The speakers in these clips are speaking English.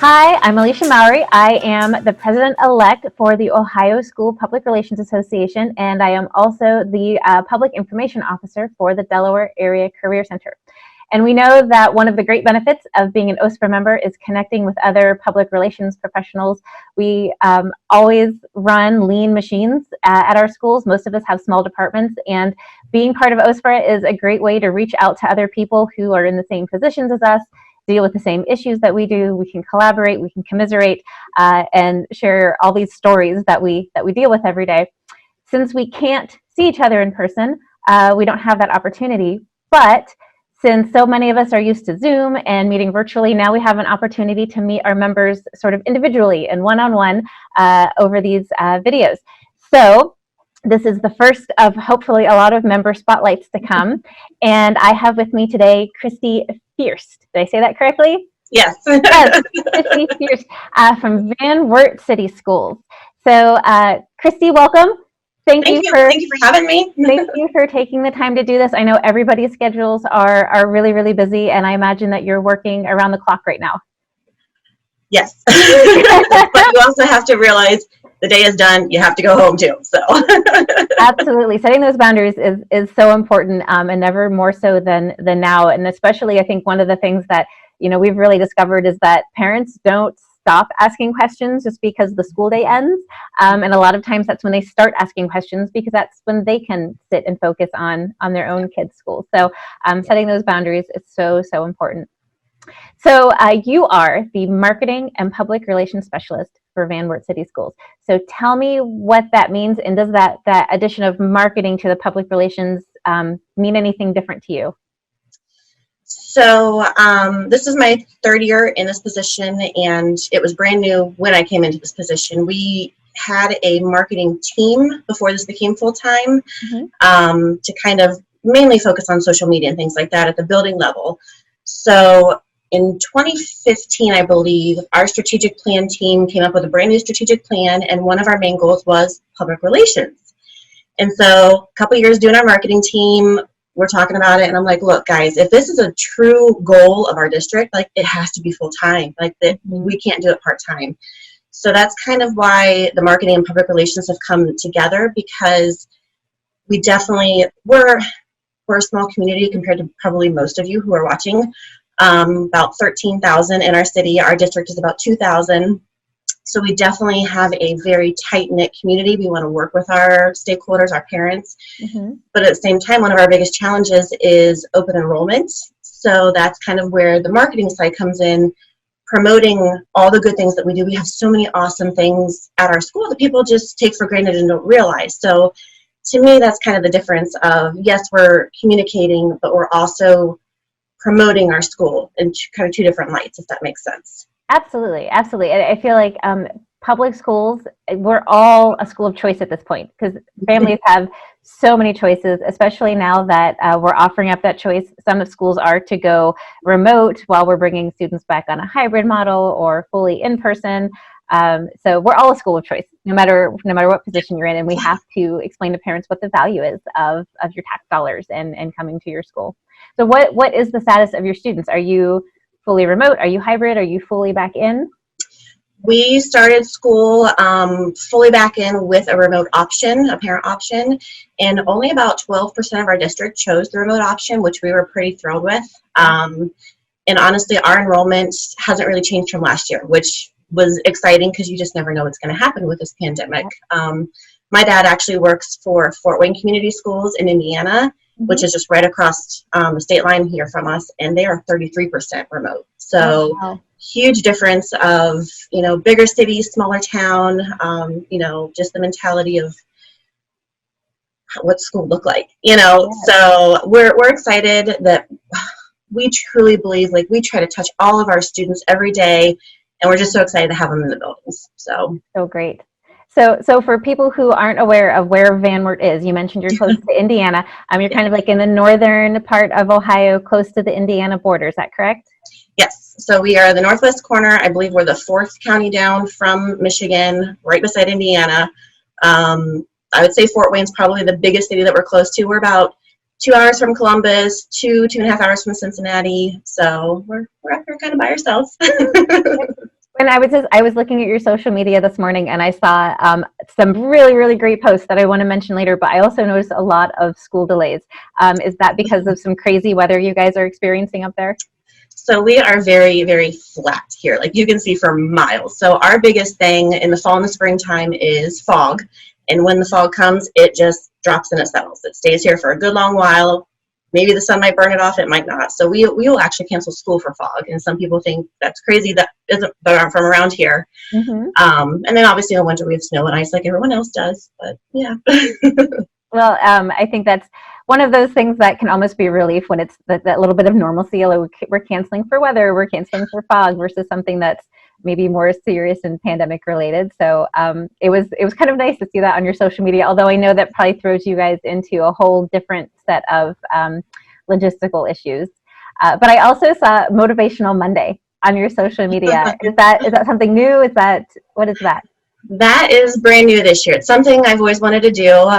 Hi, I'm Alicia Mowry. I am the president-elect for the Ohio School Public Relations Association, and I am also the Public Information Officer for the Delaware Area Career Center. And we know that one of the great benefits of being an OHSPRA member is connecting with other public relations professionals. We always run lean machines at our schools. Most of us have small departments, and being part of OHSPRA is a great way to reach out to other people who are in the same positions as us, deal with the same issues that we do. We can collaborate, we can commiserate, and share all these stories that we deal with every day. Since we can't see each other in person, we don't have that opportunity. But since so many of us are used to Zoom and meeting virtually, now we have an opportunity to meet our members sort of individually and one-on-one over these videos. So this is the first of hopefully a lot of member spotlights to come. And I have with me today Kristi Fuerst. Did I say that correctly? Yes. Yes, Kristi Fuerst from Wert City Schools. So Kristi, welcome. Thank you for having me. Thank you for taking the time to do this. I know everybody's schedules are really, really busy, and I imagine that you're working around the clock right now. Yes. But you also have to realize the day is done, you have to go home too. So Absolutely. Setting those boundaries is so important, and never more so than now. And especially, I think one of the things that we've really discovered is that parents don't stop asking questions just because the school day ends. And a lot of times that's when they start asking questions, because that's when they can sit and focus on their own kids' school. So setting those boundaries is so important. So you are the Marketing and Public Relations Specialist for Wert City Schools. So tell me what that means, and does that addition of marketing to the public relations mean anything different to you? So this is my third year in this position, and it was brand new when I came into this position. We had a marketing team before this became full-time, to kind of mainly focus on social media and things like that at the building level. So in 2015, I believe, our strategic plan team came up with a brand new strategic plan, and one of our main goals was public relations. And so a couple years doing our marketing team, we're talking about it, and I'm like, look, guys, if this is a true goal of our district, like, it has to be full-time. Like, we can't do it part-time. So that's kind of why the marketing and public relations have come together, because we definitely, we're a small community compared to probably most of you who are watching. About 13,000 in our city. Our district is about 2,000. So we definitely have a very tight-knit community. We want to work with our stakeholders, our parents. But at the same time, one of our biggest challenges is open enrollment. So that's kind of where the marketing side comes in, promoting all the good things that we do. We have so many awesome things at our school that people just take for granted and don't realize. So to me, that's kind of the difference of, yes, we're communicating, but we're also promoting our school in kind of two different lights, if that makes sense. Absolutely. I feel like public schools, we're all a school of choice at this point, because families have so many choices, especially now that we're offering up that choice. Some of schools are to go remote while we're bringing students back on a hybrid model or fully in person. So we're all a school of choice, no matter what position you're in, and we have to explain to parents what the value is of your tax dollars and coming to your school. So what is the status of your students? Are you fully remote? Are you hybrid? Are you fully back in? We started school fully back in with a remote option, a parent option, and only about 12% of our district chose the remote option, which we were pretty thrilled with. And honestly, our enrollment hasn't really changed from last year, which was exciting because you just never know what's going to happen with this pandemic. My dad actually works for Fort Wayne Community Schools in Indiana, which is just right across the state line here from us, and they are 33% remote. So huge difference of, bigger city, smaller town, just the mentality of what school looked like, So we're excited that we truly believe, like, we try to touch all of our students every day, and we're just so excited to have them in the buildings. So great. So for people who aren't aware of where Wert is, you mentioned you're close to Indiana. You're kind of like in the northern part of Ohio, close to the Indiana border. Is that correct? Yes. So we are the northwest corner. I believe we're the 4th county down from Michigan, right beside Indiana. I would say Fort Wayne's probably the biggest city that we're close to. We're about 2 hours from Columbus, 2.5 hours from Cincinnati. So we're up here kind of by ourselves. And I was looking at your social media this morning, and I saw some really, really great posts that I want to mention later. But I also noticed a lot of school delays. Is that because of some crazy weather you guys are experiencing up there? So we are very, very flat here. Like you can see for miles. So our biggest thing in the fall and the springtime is fog. And when the fog comes, it just drops and it settles. It stays here for a good long while. Maybe the sun might burn it off, it might not. So we will actually cancel school for fog. And some people think that's crazy that aren't from around here. Mm-hmm. And then obviously in winter we have snow and ice like everyone else does. But yeah. Well, I think that's one of those things that can almost be a relief when it's that little bit of normalcy. Although we're canceling for weather, we're canceling for fog versus something that's maybe more serious and pandemic related. So it was kind of nice to see that on your social media. Although I know that probably throws you guys into a whole different set of logistical issues. But I also saw Motivational Monday on your social media. Is that something new? What is that? That is brand new this year. It's something I've always wanted to do.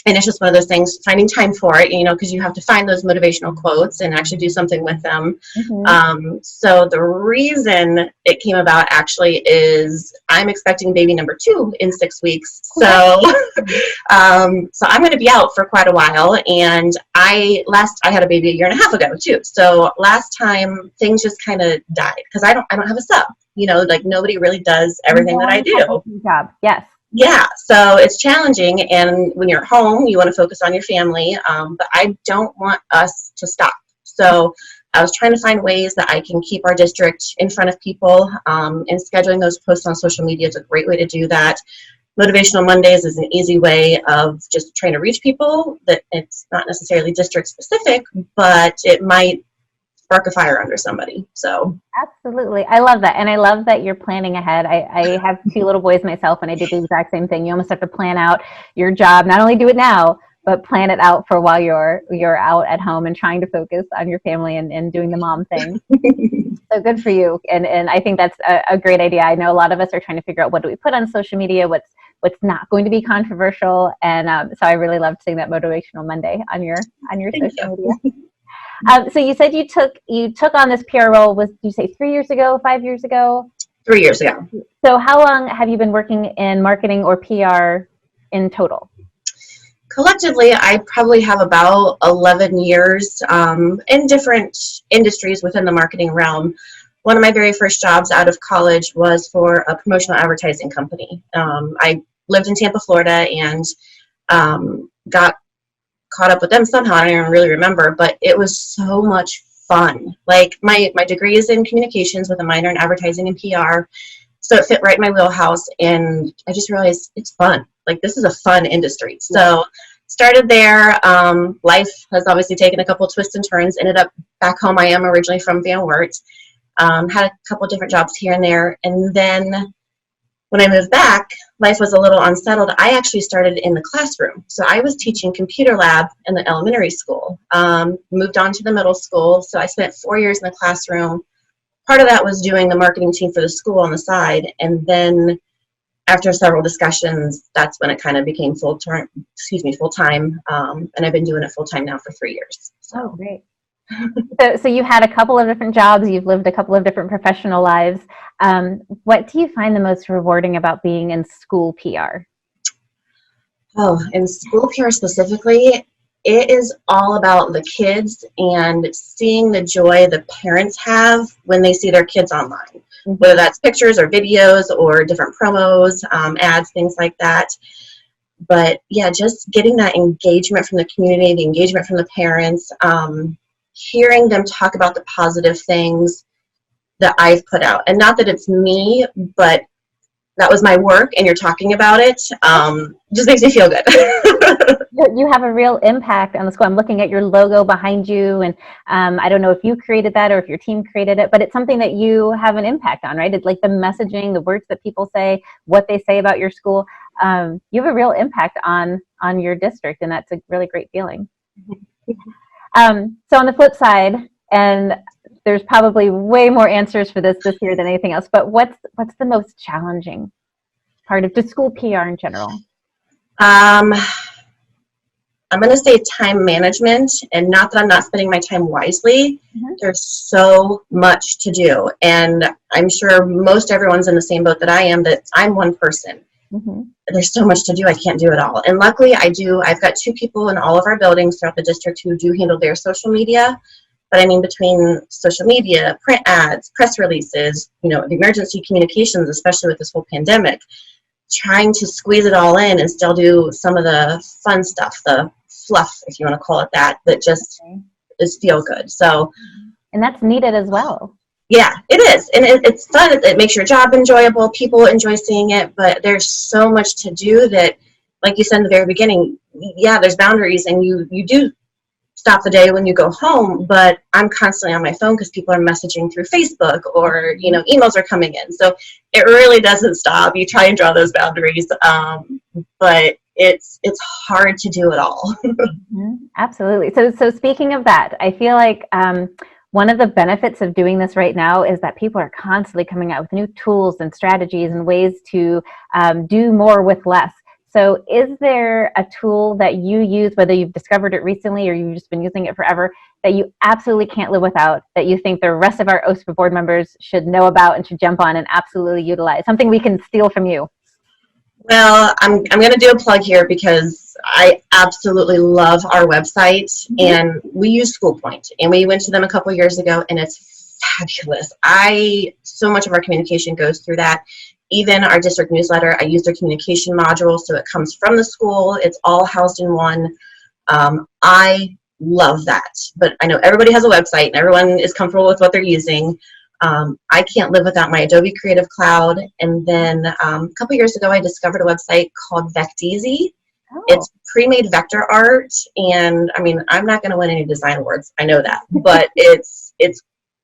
And it's just one of those things, finding time for it, because you have to find those motivational quotes and actually do something with them. Mm-hmm. So the reason it came about actually is I'm expecting baby number 2 in 6 weeks. So, so I'm going to be out for quite a while. And I had a baby a year and a half ago too. So last time things just kind of died because I don't have a sub, like nobody really does everything that I do. Job. Yes. Yeah, so it's challenging, and when you're at home, you want to focus on your family, but I don't want us to stop. So I was trying to find ways that I can keep our district in front of people, and scheduling those posts on social media is a great way to do that. Motivational Mondays is an easy way of just trying to reach people that it's not necessarily district specific, but it might spark a fire under somebody. So absolutely, I love that, and I love that you're planning ahead. I have 2 little boys myself, and I did the exact same thing. You almost have to plan out your job, not only do it now, but plan it out for while you're out at home and trying to focus on your family and doing the mom thing. So good for you, and I think that's a great idea. I know a lot of us are trying to figure out what do we put on social media, what's not going to be controversial, and so I really loved seeing that Motivational Monday on your social media. So you said you took on this PR role, did you say 3 years ago, 5 years ago? 3 years ago. So how long have you been working in marketing or PR in total? Collectively, I probably have about 11 years in different industries within the marketing realm. One of my very first jobs out of college was for a promotional advertising company. I lived in Tampa, Florida, and got caught up with them somehow. I don't even really remember, but it was so much fun. Like my degree is in communications with a minor in advertising and PR, so it fit right in my wheelhouse, and I just realized it's fun. Like this is a fun industry. So started there. Life has obviously taken a couple of twists and turns. Ended up back home. I am originally from Van Wert. Had a couple of different jobs here and there, and then when I moved back, life was a little unsettled. I actually started in the classroom. So I was teaching computer lab in the elementary school, moved on to the middle school. So I spent 4 years in the classroom. Part of that was doing the marketing team for the school on the side. And then after several discussions, that's when it kind of became full-time. And I've been doing it full-time now for 3 years. So. Oh, great. So you had a couple of different jobs, you've lived a couple of different professional lives. What do you find the most rewarding about being in school PR? Oh, in school PR specifically, it is all about the kids and seeing the joy the parents have when they see their kids online, mm-hmm. whether that's pictures or videos or different promos, ads, things like that. But yeah, just getting that engagement from the community, the engagement from the parents, hearing them talk about the positive things that I've put out. And not that it's me, but that was my work and you're talking about it. Just makes me feel good. You have a real impact on the school. I'm looking at your logo behind you, and I don't know if you created that or if your team created it, but it's something that you have an impact on, right? It's like the messaging, the words that people say, what they say about your school. You have a real impact on your district, and that's a really great feeling. So on the flip side, and there's probably way more answers for this year than anything else, but what's the most challenging part of just school PR in general? I'm going to say time management, and not that I'm not spending my time wisely. Mhm. There's so much to do. And I'm sure most everyone's in the same boat that I am, that I'm one person. Mhm. There's so much to do. I can't do it all. And luckily I do. I've got 2 people in all of our buildings throughout the district who do handle their social media. But I mean, between social media, print ads, press releases, the emergency communications, especially with this whole pandemic, trying to squeeze it all in and still do some of the fun stuff, the fluff, if you want to call it that just Okay. is feel good. So And that's needed as well. yeah, it is. And it's fun. It makes your job enjoyable. People enjoy seeing it, but there's so much to do that, like you said in the very beginning, yeah, there's boundaries, and you do stop the day when you go home, but I'm constantly on my phone because people are messaging through Facebook, or emails are coming in. So it really doesn't stop. You try and draw those boundaries, but it's hard to do it all. Mhm. Absolutely. So speaking of that, I feel like one of the benefits of doing this right now is that people are constantly coming out with new tools and strategies and ways to do more with less. So is there a tool that you use, whether you've discovered it recently or you've just been using it forever, that you absolutely can't live without, that you think the rest of our OHSPRA board members should know about and should jump on and absolutely utilize? Something we can steal from you. Well, I'm going to do a plug here because I absolutely love our website, and we use SchoolPoint, and we went to them a couple years ago, and it's fabulous. So much of our communication goes through that. Even our district newsletter, I use their communication module, so it comes from the school. It's all housed in one. I love that, but I know everybody has a website and everyone is comfortable with what they're using. I can't live without my Adobe Creative Cloud. And then a couple years ago, I discovered a website called Vecteezy. Oh. It's pre-made vector art, and I mean, I'm not going to win any design awards, I know that, but it's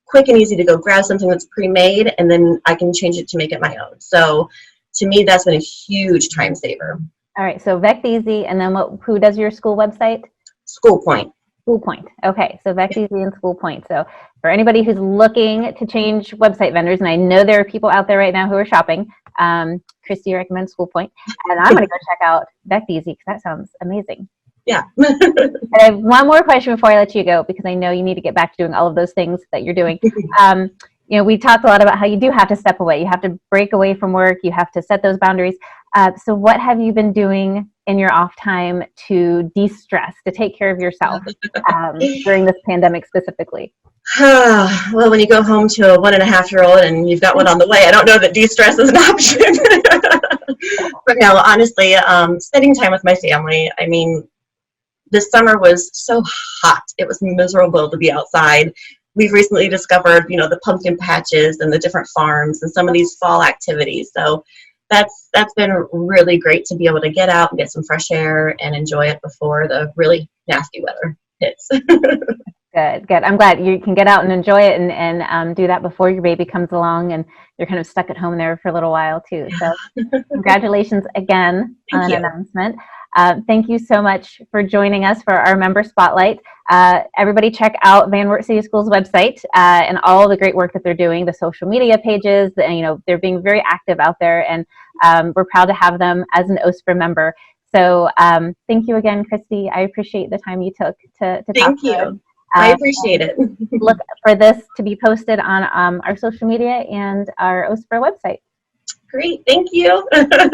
quick and easy to go grab something that's pre-made, and then I can change it to make it my own. So to me, that's been a huge time saver. All right, so Vecteezy, and then who does your school website? SchoolPoint. SchoolPoint. Okay, so Vecteezy and SchoolPoint. So for anybody who's looking to change website vendors, and I know there are people out there right now who are shopping, Kristi recommends SchoolPoint, and I'm going to go check out Vecteezy because that sounds amazing. Yeah. And I have one more question before I let you go, because I know you need to get back to doing all of those things that you're doing. We talked a lot about how you do have to step away. You have to break away from work. You have to set those boundaries. So what have you been doing in your off time to de-stress, to take care of yourself during this pandemic specifically? Well, when you go home to a 1.5-year-old and you've got one on the way, I don't know that de-stress is an option. But no, honestly, spending time with my family. I mean, this summer was so hot. It was miserable to be outside. We've recently discovered, the pumpkin patches and the different farms and some of these fall activities. So that's been really great to be able to get out and get some fresh air and enjoy it before the really nasty weather hits. Good. I'm glad you can get out and enjoy it and do that before your baby comes along and you're kind of stuck at home there for a little while too. So congratulations again on an announcement. Thank you so much for joining us for our member spotlight. Everybody check out Wert City Schools website and all the great work that they're doing, the social media pages, they're being very active out there, and we're proud to have them as an OHSPRA member. So thank you again, Kristi. I appreciate the time you took to talk to us. Thank you. I appreciate it. Look for this to be posted on our social media and our OHSPRA website. Great. Thank you.